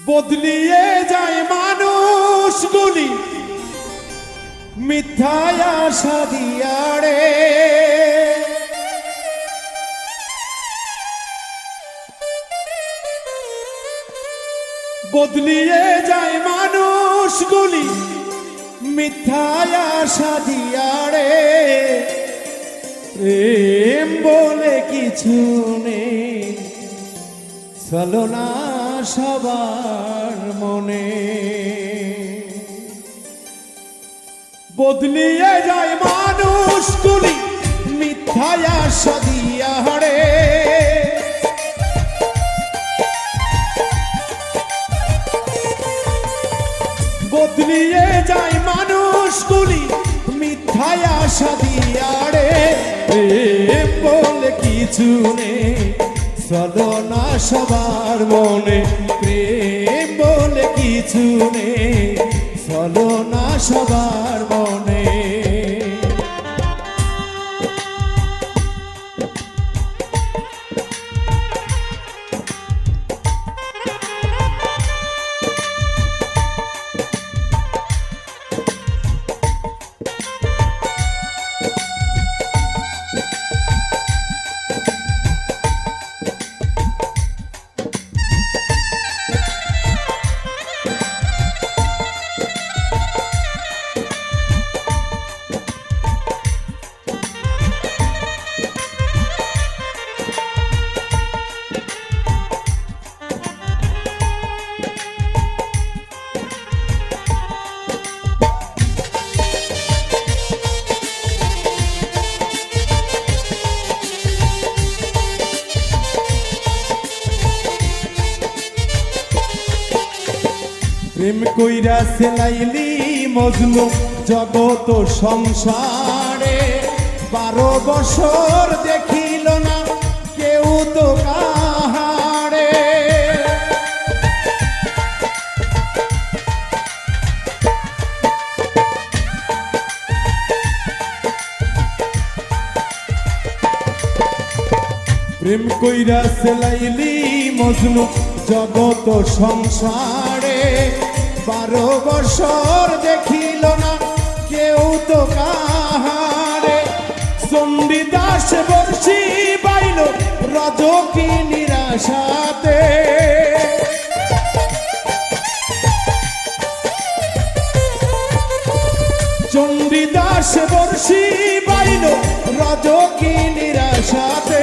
বদলিয়ে যায় মানুষগুলি মিথ্যায় আশা দিয়ারে। বদলিয়ে যায় মানুষগুলি মিথ্যায় আশা দিয়ারে। প্রেম বলে কিছু নেই, চলো না সবার মনে। বদলিয়ে যায় মানুষগুলি মিথ্যায় আশা দিয়ারে। বদলিয়ে যায় মানুষগুলি মিথ্যায় আশা দিয়ারে। প্রেম বলে কিছু নেই, চলো না সবার মনে। প্রেম বলে কিছু নেই, চলো না সবার মনে। প্রেম কইরা সেলাইলি মজনু জগত সংসারে। 12 বছর দেখিল না কেউ তো কাহারে। প্রেম কইরা সেলাইলি মজনু জগত সংসারে। 12 বছর দেখিল না কেউ তো কাহারে। চণ্ডীদাস বর্ষি বাইল রজকি নিরাশাতে। চণ্ডীদাস বর্ষি বাইল রজকি নিরাশাতে।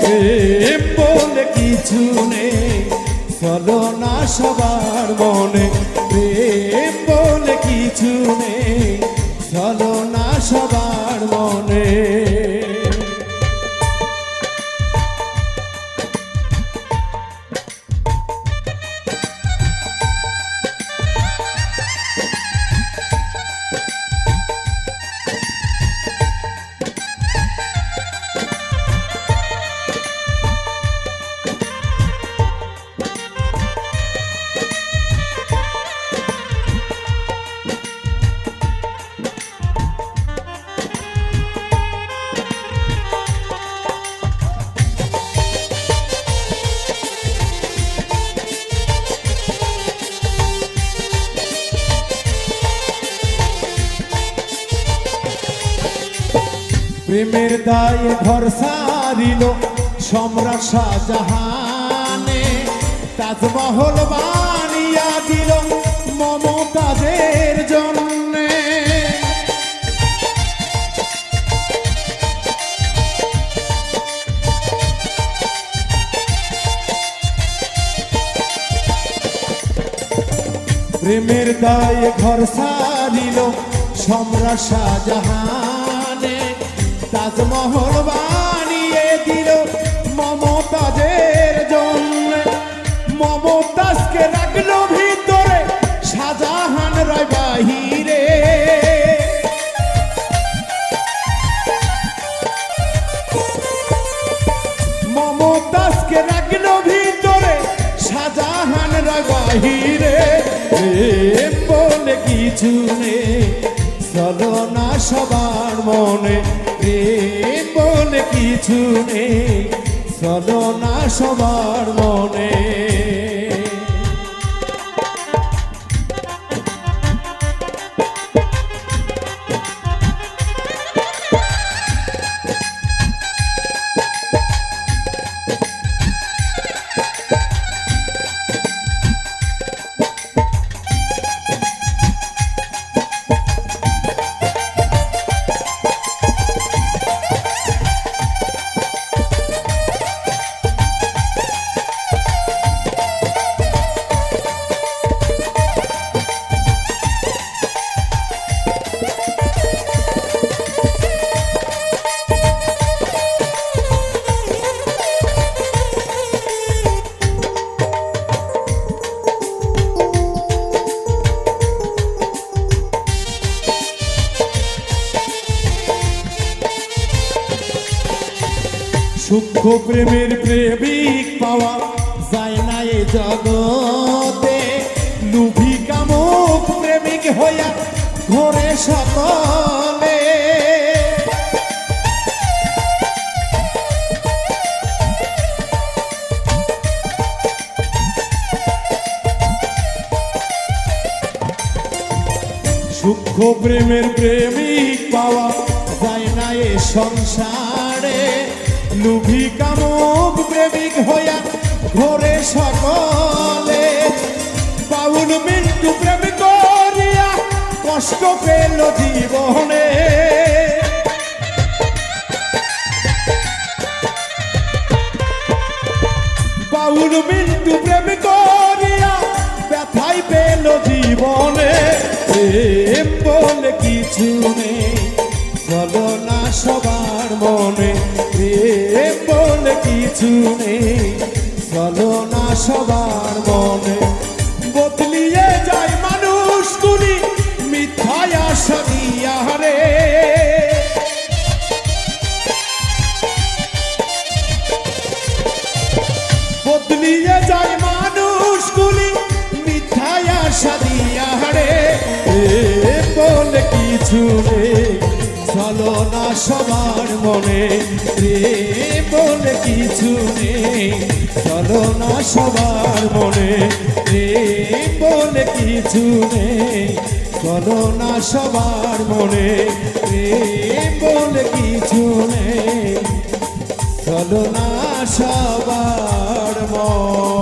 প্রেম বলে কিছু নেই, চলো না সবার মনে। প্রেম বলে কিছু নেই, চলো না সবার মনে। প্রেমের দায়ে ঘর সারিল সম্রাট শাহজাহানে। তাজমহল বানিয়া দিল মমতাজের জন্যে। প্রেমের দায়ে ঘর সারিল সম্রাট শাহজাহানে। তাজমহল বানিয়ে দিল মমতাজের জন্য। মমতাজকে রাখলো ভিতরে, শাহজাহান রয় বাহিরে। মমতাজকে রাখলো ভিতরে, শাহজাহান রয় বাহিরে। প্রেম বলে কিছু নেই, চলো না সবার মনে। প্রেম বলে কিছু নেই, চলো না সবার মনে। সূক্ষ্ম প্রেমের প্রেমিক পাওয়া যায় না এ জগতে, লুভি কামুক প্রেমিক হইয়া ঘরে সকলে। সূক্ষ্ম প্রেমের প্রেমিক পাওয়া যায় না এ সংসারে, লুভি কামুক প্রেমিক হইয়া ঘরে সকলে। বাউল মিন্টু প্রেম করিয়া কষ্ট পেল জীবনে, বাউল মিন্টু প্রেম করিয়া ব্যথাই পেল জীবনে। প্রেম বলে কিছু নেই চলো না সবার মনে, প্রেম বলে কিছু নেই চলো না সবার মনে। বদলিয়ে যায় মানুষগুলি মিথ্যায় আশা দিয়া রে, বদলিয়ে যায় মানুষগুলি মিথ্যায় আশা দিয়া রে। প্রেম বলে কিছু নেই চলো না সবার মনে, প্রেম বলে কিছু নেই চলো না সবার মনে, প্রেম বলে কিছু নেই চলো না সবার মনে, প্রেম বলে কিছু নেই চলো না সবার মনে।